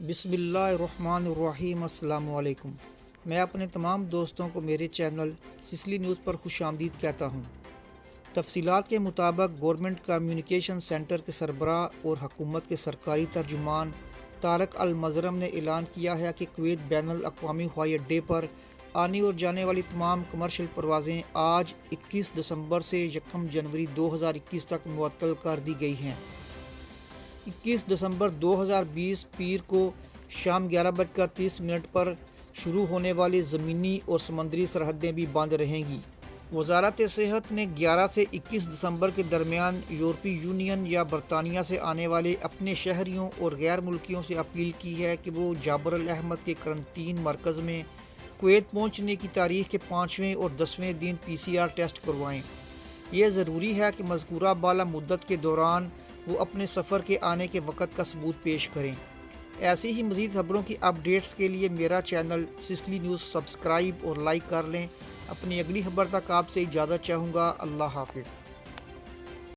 بسم اللہ الرحمن الرحیم۔ السلام علیکم۔ میں اپنے تمام دوستوں کو میرے چینل سسلی نیوز پر خوش آمدید کہتا ہوں۔ تفصیلات کے مطابق گورنمنٹ کمیونیکیشن سینٹر کے سربراہ اور حکومت کے سرکاری ترجمان طارق المظرم نے اعلان کیا ہے کہ کویت بین الاقوامی ہوائی اڈے پر آنے اور جانے والی تمام کمرشل پروازیں آج 21 دسمبر سے 1 جنوری 2021 تک معطل کر دی گئی ہیں۔ 21 دسمبر 2020 پیر کو شام 11:30 پر شروع ہونے والی زمینی اور سمندری سرحدیں بھی بند رہیں گی۔ وزارت صحت نے 11 سے 21 دسمبر کے درمیان یورپی یونین یا برطانیہ سے آنے والے اپنے شہریوں اور غیر ملکیوں سے اپیل کی ہے کہ وہ جابر الاحمد کے کرنٹین مرکز میں کویت پہنچنے کی تاریخ کے 5ویں اور 10ویں دن PCR ٹیسٹ کروائیں۔ یہ ضروری ہے کہ مذکورہ بالا مدت کے دوران وہ اپنے سفر کے آنے کے وقت کا ثبوت پیش کریں۔ ایسی ہی مزید خبروں کی اپڈیٹس کے لیے میرا چینل سسلی نیوز سبسکرائب اور لائک کر لیں۔ اپنی اگلی خبر تک آپ سے اجازت چاہوں گا۔ اللہ حافظ۔